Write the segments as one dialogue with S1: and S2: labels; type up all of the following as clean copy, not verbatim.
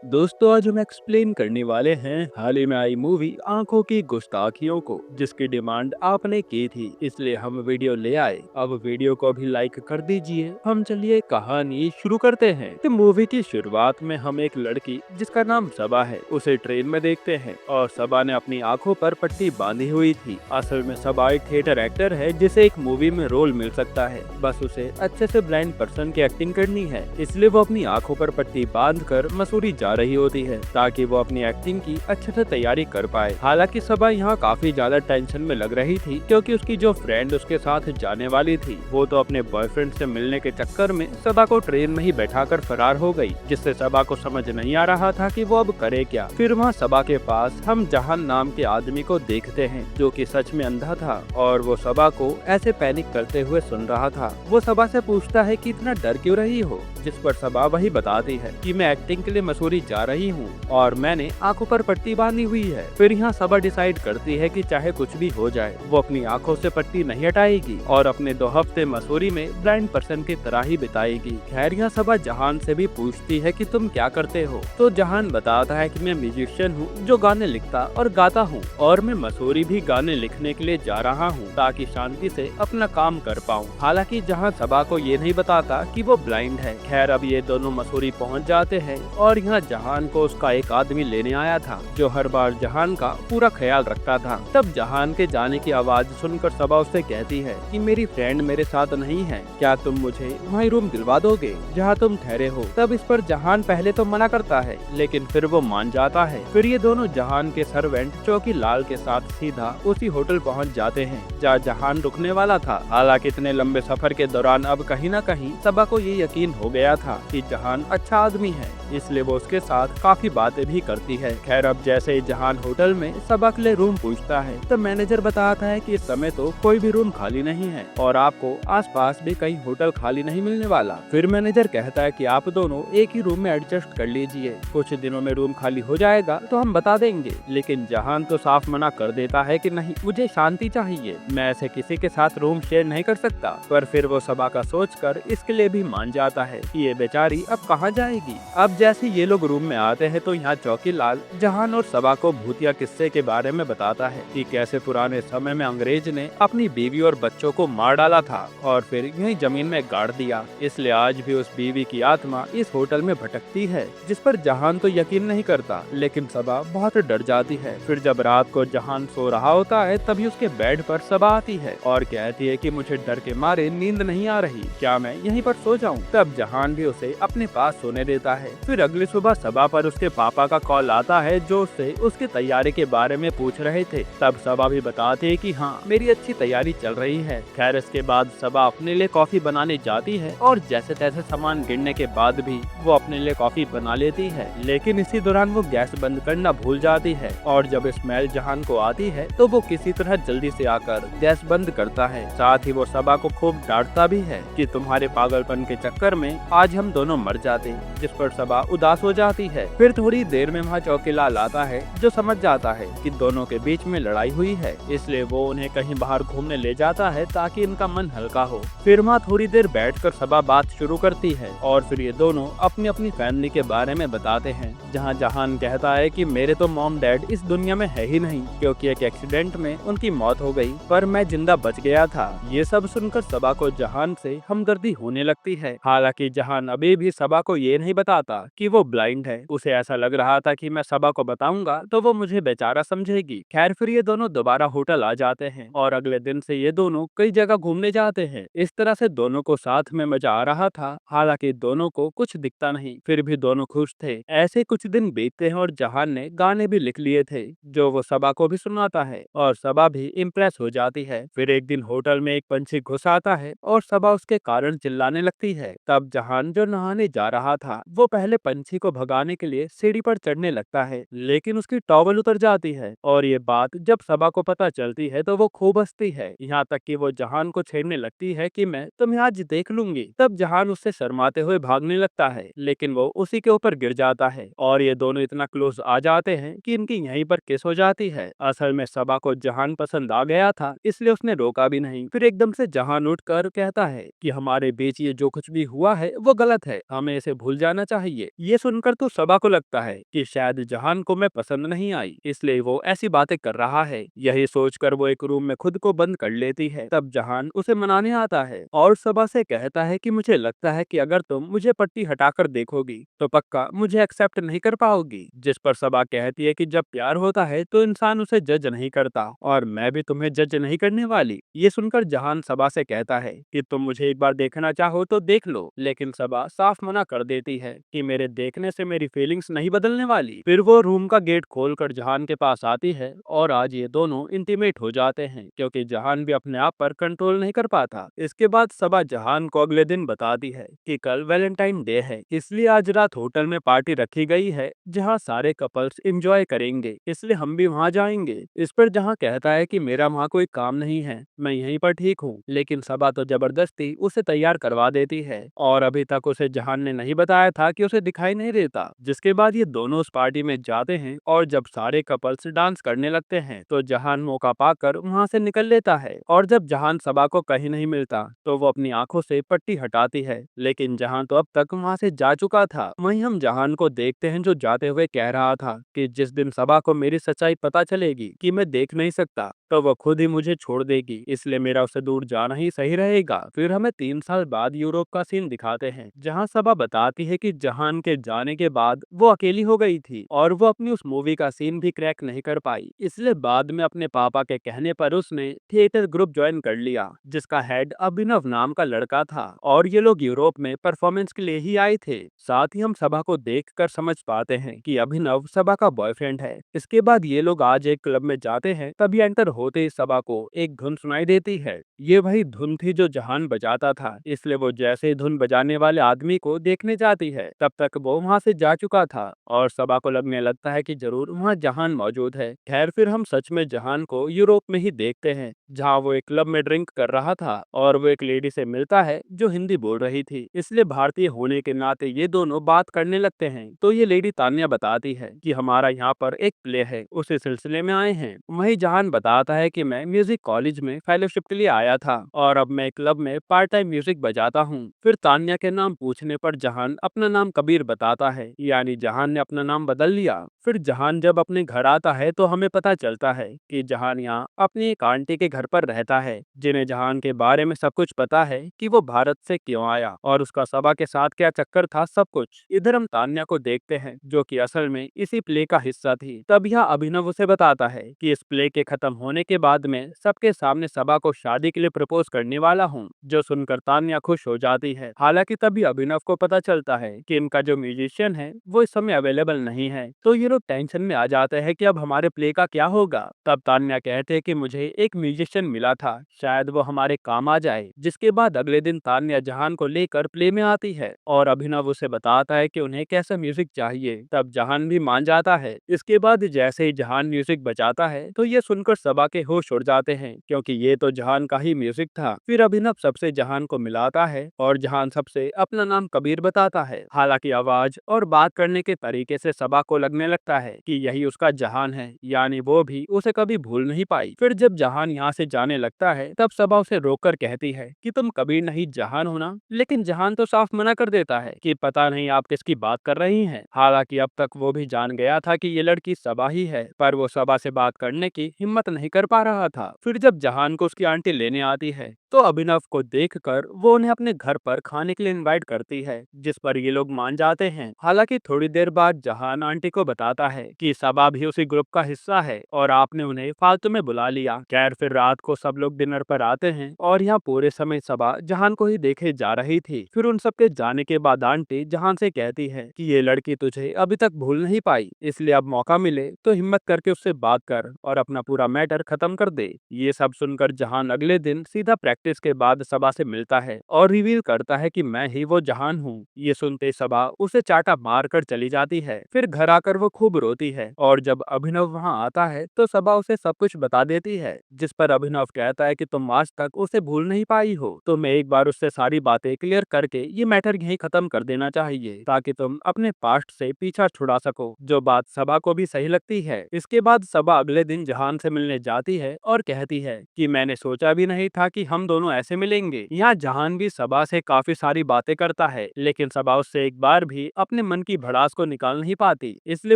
S1: दोस्तों आज हम एक्सप्लेन करने वाले हैं हाल ही में आई मूवी आंखों की गुस्ताखियों को, जिसकी डिमांड आपने की थी, इसलिए हम वीडियो ले आए। अब वीडियो को भी लाइक कर दीजिए। हम चलिए कहानी शुरू करते हैं। तो मूवी की शुरुआत में हम एक लड़की जिसका नाम सबा है उसे ट्रेन में देखते हैं और सबा ने अपनी आंखों पर पट्टी बांधी हुई थी। असल में सबा एक थिएटर एक्टर है जिसे एक मूवी में रोल मिल सकता है, बस उसे अच्छे से ब्लाइंड पर्सन की एक्टिंग करनी है, इसलिए वो अपनी आंखों पर पट्टी बांध कर मसूरी जा रही होती है ताकि वो अपनी एक्टिंग की अच्छे से तैयारी कर पाए। हालांकि सबा यहाँ काफी ज्यादा टेंशन में लग रही थी क्योंकि उसकी जो फ्रेंड उसके साथ जाने वाली थी वो तो अपने बॉयफ्रेंड से मिलने के चक्कर में सबा को ट्रेन में ही बैठाकर फरार हो गई, जिससे सबा को समझ नहीं आ रहा था कि वो अब करे क्या। फिर वहाँ सबा के पास हम जहान नाम के आदमी को देखते हैं जो कि सच में अंधा था और वो सबा को ऐसे पैनिक करते हुए सुन रहा था। वो सबा से पूछता है कि इतना डर क्यों रही हो, जिस पर सबा वही बताती है कि मैं एक्टिंग के लिए मसूरी जा रही हूँ और मैंने आंखों पर पट्टी बांधी हुई है। फिर यहाँ सबा डिसाइड करती है कि चाहे कुछ भी हो जाए वो अपनी आंखों से पट्टी नहीं हटाएगी और अपने 2 हफ्ते मसूरी में ब्लाइंड पर्सन की तरह ही बिताएगी। खैर यहाँ सबा जहान से भी पूछती है कि तुम क्या करते हो, तो जहान बताता है कि मैं म्यूजिशियन हूँ जो गाने लिखता और गाता हूँ और मैं मसूरी भी गाने लिखने के लिए जा रहा हूँ ताकि शांति से अपना काम कर पाऊँ। हालांकि जहाँ सबा को ये नहीं बताता कि वो ब्लाइंड है। खैर अब ये दोनों मसूरी पहुँच जाते हैं और यहाँ जहान को उसका एक आदमी लेने आया था जो हर बार जहान का पूरा ख्याल रखता था। तब जहान के जाने की आवाज सुनकर सबा उससे कहती है कि मेरी फ्रेंड मेरे साथ नहीं है, क्या तुम मुझे वही रूम दिलवा दोगे जहाँ तुम ठहरे हो। तब इस पर जहान पहले तो मना करता है लेकिन फिर वो मान जाता है। फिर ये दोनों जहान के सर्वेंट चौकी लाल के साथ सीधा उसी होटल पहुँच जाते हैं जहाँ जहान रुकने वाला था। हालांकि इतने लंबे सफर के दौरान अब कहीं न कहीं सबा को ये यकीन हो गया था कि जहान अच्छा आदमी है, इसलिए वो उसके साथ काफी बातें भी करती है। खैर अब जैसे ही जहान होटल में सबा के लिए रूम पूछता है तो मैनेजर बताता है कि इस समय तो कोई भी रूम खाली नहीं है और आपको आसपास भी कहीं होटल खाली नहीं मिलने वाला। फिर मैनेजर कहता है कि आप दोनों एक ही रूम में एडजस्ट कर लीजिए, कुछ दिनों में रूम खाली हो जाएगा तो हम बता देंगे। लेकिन जहान तो साफ मना कर देता है कि नहीं, मुझे शांति चाहिए, मैं ऐसे किसी के साथ रूम शेयर नहीं कर सकता। पर फिर वो सबा का सोचकर इसके लिए भी मान जाता है कि ये बेचारी अब कहाँ जाएगी। अब जैसे ये लोग रूम में आते हैं तो यहाँ चौकीलाल जहान और सबा को भूतिया किस्से के बारे में बताता है कि कैसे पुराने समय में अंग्रेज ने अपनी बीवी और बच्चों को मार डाला था और फिर यहीं जमीन में गाड़ दिया, इसलिए आज भी उस बीवी की आत्मा इस होटल में भटकती है। जिस पर जहान तो यकीन नहीं करता लेकिन सबा बहुत डर जाती है। फिर जब रात को जहान सो रहा होता है तभी उसके बेड पर सबा आती है और कहती है कि मुझे डर के मारे नींद नहीं आ रही, क्या मैं यहीं पर सो जाऊं। तब जहान भी उसे अपने पास सोने देता है। फिर अगली सुबह सबा पर उसके पापा का कॉल आता है जो उससे उसकी तैयारी के बारे में पूछ रहे थे। तब सबा भी बताती है कि हाँ मेरी अच्छी तैयारी चल रही है। खैर इसके बाद सबा अपने लिए कॉफी बनाने जाती है और जैसे तैसे सामान गिरने के बाद भी वो अपने लिए कॉफी बना लेती है, लेकिन इसी दौरान वो गैस बंद करना भूल जाती है और जब स्मेल जहान को आती है तो वो किसी तरह जल्दी से आकर गैस बंद करता है। साथ ही वो सबा को खूब डांटता भी है कि तुम्हारे पागलपन के चक्कर में आज हम दोनों मर जाते, जिस पर सबा उदास हो जाती है। फिर थोड़ी देर में वहाँ चौकीलाल आता है जो समझ जाता है कि दोनों के बीच में लड़ाई हुई है, इसलिए वो उन्हें कहीं बाहर घूमने ले जाता है ताकि इनका मन हल्का हो। फिर वहाँ थोड़ी देर बैठकर सबा बात शुरू करती है और फिर ये दोनों अपनी अपनी फैमिली के बारे में बताते हैं, जहाँ जहान कहता है कि मेरे तो मॉम डैड इस दुनिया में है ही नहीं क्योंकि एक एक्सीडेंट में उनकी मौत हो गई, पर मैं जिंदा बच गया था। ये सब सुनकर सबा को जहान से हमदर्दी होने लगती है। हालांकि जहान अभी भी सबा को ये नहीं बताता कि वो ब्लाइंड है। उसे ऐसा लग रहा था कि मैं सबा को बताऊंगा तो वो मुझे बेचारा समझेगी। खैर फिर ये दोनों दोबारा होटल आ जाते हैं और अगले दिन से ये दोनों कई जगह घूमने जाते हैं। इस तरह से दोनों को साथ में मजा आ रहा था। हालांकि दोनों को कुछ दिखता नहीं, फिर भी दोनों खुश थे। ऐसे कुछ दिन बीतते हैं और जहान ने गाने भी लिख लिए थे जो वो सबा को भी सुनाता है और सबा भी इम्प्रेस हो जाती है। फिर एक दिन होटल में एक पंछी घुस आता है और सबा उसके कारण चिल्लाने लगती है। तब जहान जो नहाने जा रहा था वो पहले पंछी को भगाने के लिए सीढ़ी पर चढ़ने लगता है, लेकिन उसकी टॉवल उतर जाती है और ये बात जब सबा को पता चलती है तो वो खूब हंसती है, यहाँ तक कि वो जहान को छेड़ने लगती है कि मैं तुम्हें आज देख लूंगी। तब जहान उससे शर्माते हुए भागने लगता है लेकिन वो उसी के ऊपर गिर जाता है और ये दोनों इतना क्लोज आ जाते हैं कि इनकी यहीं पर किस हो जाती है। असल में सबा को जहान पसंद आ गया था इसलिए उसने रोका भी नहीं। फिर एकदम से जहान उठकर कहता है कि हमारे बीच ये जो कुछ भी हुआ है वो गलत है, हमें इसे भूल जाना चाहिए। ये सुनकर तो सबा को लगता है कि शायद जहान को मैं पसंद नहीं आई, इसलिए वो ऐसी बातें कर रहा है। यही सोचकर वो एक रूम में खुद को बंद कर लेती है। तब जहान उसे मनाने आता है और सबा से कहता है कि मुझे लगता है कि अगर तुम मुझे पट्टी हटाकर देखोगी तो पक्का मुझे एक्सेप्ट नहीं कर पाओगी। जिस पर सबा कहती है कि जब प्यार होता है तो इंसान उसे जज नहीं करता और मैं भी तुम्हें जज नहीं करने वाली। ये सुनकर जहान सबा से कहता है कि तुम मुझे एक बार देखना चाहो तो देख लो, लेकिन सबा साफ मना कर देती है कि मेरे देखने से मेरी फीलिंग्स नहीं बदलने वाली। फिर वो रूम का गेट खोलकर जहान के पास आती है और आज ये दोनों इंटीमेट हो जाते हैं क्योंकि जहान भी अपने आप पर कंट्रोल नहीं कर पाता। इसके बाद सबा जहान को अगले दिन बताती है कि कल वैलेंटाइन डे है, इसलिए आज रात होटल में पार्टी रखी गई है जहाँ सारे कपल्स एंजॉय करेंगे, इसलिए हम भी वहाँ जाएंगे। इस पर जहाँ कहता है कि मेरा वहाँ कोई काम नहीं है, मैं यहीं पर ठीक हूँ, लेकिन सबा तो जबरदस्ती उसे तैयार करवा देती है और अभी तक उसे जहान ने नहीं बताया था कि उसे दिखाई नहीं देता। जिसके बाद ये दोनों उस पार्टी में जाते हैं और जब सारे कपल्स डांस करने लगते हैं तो जहान मौका पाकर वहाँ से निकल लेता है और जब जहान सबा को कहीं नहीं मिलता तो वो अपनी आंखों से पट्टी हटाती है, लेकिन जहान तो अब तक वहाँ से जा चुका था। वहीं हम जहान को देखते हैं जो जाते हुए कह रहा था कि जिस दिन सबा को मेरी सच्चाई पता चलेगी कि मैं देख नहीं सकता तो वो खुद ही मुझे छोड़ देगी, इसलिए मेरा उससे दूर जाना ही सही रहेगा। फिर हमें 3 साल बाद यूरोप का सीन दिखाते हैं जहाँ सबा बताती है कि जहान के जाने के बाद वो अकेली हो गई थी और वो अपनी उस मूवी का सीन भी क्रैक नहीं कर पाई, इसलिए बाद में अपने पापा के कहने पर उसने थिएटर ग्रुप ज्वाइन कर लिया जिसका हेड अभिनव नाम का लड़का था और ये लोग यूरोप में परफॉर्मेंस के लिए ही आए थे। साथ ही हम सबा को देखकर समझ पाते हैं कि अभिनव सबा का बॉयफ्रेंड है। इसके बाद ये लोग आज एक क्लब में जाते हैं, तभी एंटर होते ही सबा को एक धुन सुनाई देती है। ये वही धुन थी जो जहान बजाता था, इसलिए वो जैसे ही धुन बजाने वाले आदमी को देखने जाती है तब तक वो वहाँ से जा चुका था और सबा को लगने लगता है कि जरूर वहाँ जहान मौजूद है। खैर फिर हम सच में जहान को यूरोप में ही देखते हैं जहाँ वो एक क्लब में ड्रिंक कर रहा था और वो एक लेडी से मिलता है जो हिंदी बोल रही थी, इसलिए भारतीय होने के नाते ये दोनों बात करने लगते हैं। तो ये लेडी तान्या बताती है कि हमारा यहाँ पर एक प्ले है, उसी सिलसिले में आए हैं। वही जहान बताता है कि मैं म्यूजिक कॉलेज में फेलोशिप के लिए आया था और अब मैं क्लब में पार्ट टाइम म्यूजिक बजाता हूँ। फिर तान्या के नाम पूछने पर जहान अपना नाम कबीर बताता है, यानी जहान ने अपना नाम बदल लिया। फिर जहान जब अपने घर आता है तो हमें पता चलता है कि जहान यहाँ अपनी एक आंटी के घर पर रहता है जिन्हें जहान के बारे में सब कुछ पता है कि वो भारत से क्यों आया और उसका सबा के साथ क्या चक्कर था, सब कुछ। इधर हम तान्या को देखते हैं जो कि असल में इसी प्ले का हिस्सा थी। तब यह अभिनव उसे बताता है कि इस प्ले के खत्म होने के बाद में सबके सामने सबा को शादी के लिए प्रपोज करने वाला हूँ, जो सुनकर तान्या खुश हो जाती है। हालांकि तभी अभिनव को पता चलता है कि इनका जो म्यूजिशियन है वो इस समय अवेलेबल नहीं है, तो ये लोग टेंशन में आ जाते हैं कि अब हमारे प्ले का क्या होगा। तब तान्या कहते हैं कि मुझे एक म्यूजिशियन मिला था, शायद वो हमारे काम आ जाए। जिसके बाद अगले दिन तान्या जहान को लेकर प्ले में आती है और अभिनव उसे बताता है कि उन्हें कैसा म्यूजिक चाहिए। तब जहान भी मान जाता है। इसके बाद जैसे ही जहान म्यूजिक बजाता है तो ये सुनकर सबा के होश उड़ जाते हैं क्योंकि ये तो जहान का ही म्यूजिक था। फिर अभिनव सबसे जहान को मिलाता है और जहान सबसे अपना नाम कबीर बताता है। हालांकि आवाज और बात करने के तरीके से सबा को लगने लगता है कि यही उसका जहान है, यानी वो भी उसे कभी भूल नहीं पाई। फिर जब जहान यहाँ से जाने लगता है तब सबा उसे रोककर कहती है कि तुम कबीर नहीं जहान हो ना, लेकिन जहान तो साफ मना कर देता है कि पता नहीं आप किसकी बात कर रही हैं। हालांकि अब तक वो भी जान गया था कि ये लड़की सबा ही है, पर वो सबा से बात करने की हिम्मत नहीं कर पा रहा था। फिर जब जहान को उसकी आंटी लेने आती है तो अभिनव को देखकर वो उन्हें अपने घर पर खाने के लिए इनवाइट करती है, जिस पर ये लोग मान जाते हैं। हालांकि थोड़ी देर बाद जहान आंटी को बताता है कि सबा भी उसी ग्रुप का हिस्सा है और आपने उन्हें फालतू में बुला लिया। खैर फिर रात को सब लोग डिनर पर आते हैं और यहाँ पूरे समय सबा जहान को ही देखे जा रही थी। फिर उन सबके जाने के बाद आंटी जहान से कहती है कि ये लड़की तुझे अभी तक भूल नहीं पाई, इसलिए अब मौका मिले तो हिम्मत करके उससे बात कर और अपना पूरा मैटर खत्म कर दे। ये सब सुनकर जहान अगले दिन सीधा प्रैक्टिस के बाद सबा से मिलता है और रिवील करता है कि मैं ही वो जहान हूँ। ये सुनते सबा उसे चाटा मार कर चली जाती है। फिर घर आकर वो खूब रोती है और जब अभिनव वहाँ आता है तो सबा उसे सब कुछ बता देती है, जिस पर अभिनव कहता है कि तुम आज तक उसे भूल नहीं पाई हो, तो मैं एक बार उससे सारी बातें क्लियर करके ये मैटर यहीं खत्म कर देना चाहिए ताकि तुम अपने पास्ट से पीछा छुड़ा सको। जो बात सबा को भी सही लगती है। इसके बाद सबा अगले दिन जहान से मिलने जाती है और कहती है कि मैंने सोचा भी नहीं था कि हम हम दोनों ऐसे मिलेंगे। यहाँ जहान भी सबा से काफी सारी बातें करता है, लेकिन सबा उससे एक बार भी अपने मन की भड़ास को निकाल नहीं पाती। इसलिए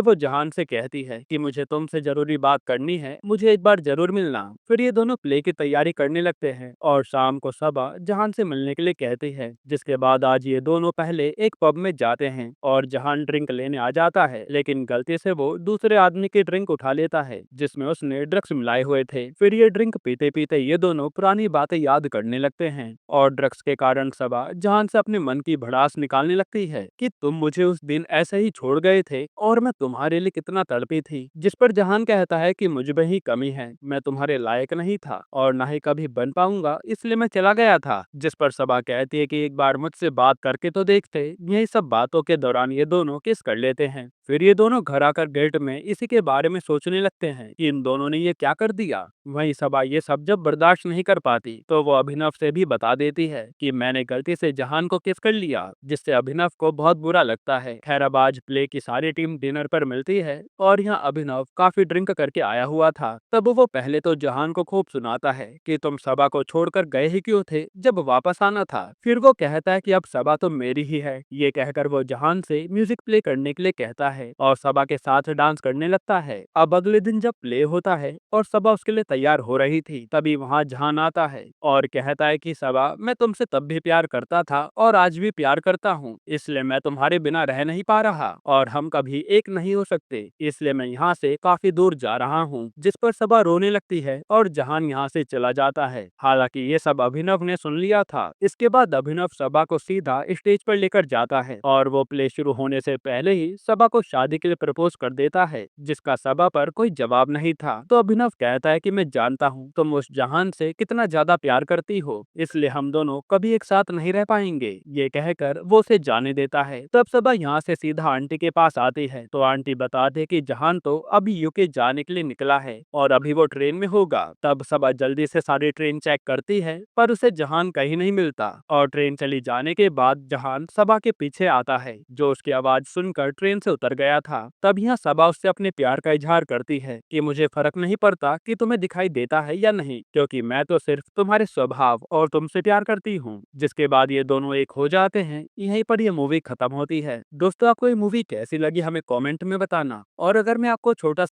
S1: वो जहान से कहती है कि मुझे तुमसे जरूरी बात करनी है, मुझे एक बार जरूर मिलना। फिर ये दोनों प्ले की तैयारी करने लगते हैं और शाम को सबा जहान से मिलने के लिए कहती है। जिसके बाद आज ये दोनों पहले एक पब में जाते हैं और जहान ड्रिंक लेने आ जाता है, लेकिन गलती से वो दूसरे आदमी की ड्रिंक उठा लेता है जिसमें उसने ड्रग्स मिलाए हुए थे। फिर ये ड्रिंक पीते पीते ये दोनों पुरानी बातें याद करने लगते हैं और ड्रग्स के कारण सबा जहान से अपने मन की भड़ास निकालने लगती है कि तुम मुझे उस दिन ऐसे ही छोड़ गए थे और मैं तुम्हारे लिए कितना तड़पी थी। जिस पर जहान कहता है कि मुझ में ही कमी है, मैं तुम्हारे लायक नहीं था और ना ही कभी बन पाऊंगा, इसलिए मैं चला गया था। जिस पर सबा कहती है कि एक बार मुझसे बात करके तो देखते। यही सब बातों के दौरान ये दोनों किस कर लेते हैं। फिर ये दोनों घर आकर गेट में इसी के बारे में सोचने लगते हैं कि इन दोनों ने ये क्या कर दिया। वहीं सबा ये सब जब बर्दाश्त नहीं कर पाती तो वो अभिनव से भी बता देती है कि मैंने गलती से जहान को किस कर लिया, जिससे अभिनव को बहुत बुरा लगता है। खैर अब आज प्ले की सारी टीम डिनर पर मिलती है और यहाँ अभिनव काफी ड्रिंक करके आया हुआ था। तब वो पहले तो जहान को खूब सुनाता है कि तुम सबा को छोड़कर गए ही क्यों थे जब वापस आना था। फिर वो कहता है कि अब सबा तो मेरी ही है। ये कहकर वो जहान से म्यूजिक प्ले करने के लिए कहता है और सबा के साथ डांस करने लगता है। अब अगले दिन जब प्ले होता है और सबा उसके लिए तैयार हो रही थी, तभी वहाँ जहान आता है और कहता है कि सबा, मैं तुमसे तब भी प्यार करता था और आज भी प्यार करता हूँ, इसलिए मैं तुम्हारे बिना रह नहीं पा रहा और हम कभी एक नहीं हो सकते, इसलिए मैं यहाँ से काफी दूर जा रहा हूँ। जिस पर सबा रोने लगती है और जहान यहाँ से चला जाता है। हालांकि ये सब अभिनव ने सुन लिया था। इसके बाद अभिनव सबा को सीधा स्टेज पर लेकर जाता है और वो प्ले शुरू होने से पहले ही सबा को शादी के लिए प्रपोज कर देता है, जिसका सबा पर कोई जवाब नहीं था। तो अभिनव कहता है कि मैं जानता हूँ तुम उस जहान से कितना ज्यादा प्यार करती हो, इसलिए हम दोनों कभी एक साथ नहीं रह पाएंगे। ये कहकर वो उसे जाने देता है। तब सबा यहाँ से सीधा आंटी के पास आती है तो आंटी बताते कि जहान तो अभी यूके जाने के लिए निकला है और अभी वो ट्रेन में होगा। तब सबा जल्दी से सारी ट्रेन चेक करती है पर उसे जहान कहीं नहीं मिलता और ट्रेन चली जाने के बाद जहान सबा के पीछे आता है जो उसकी आवाज सुनकर ट्रेन से उतर गया था। तब यहाँ सबा उससे अपने प्यार का इजहार करती है कि मुझे फर्क नहीं पड़ता कि तुम्हें दिखाई देता है या नहीं, क्योंकि मैं तो सिर्फ तुम्हारे स्वभाव और तुमसे प्यार करती हूँ। जिसके बाद ये दोनों एक हो जाते हैं। यहीं पर ये मूवी खत्म होती है। दोस्तों आपको ये मूवी कैसी लगी हमें कमेंट में बताना, और अगर मैं आपको छोटा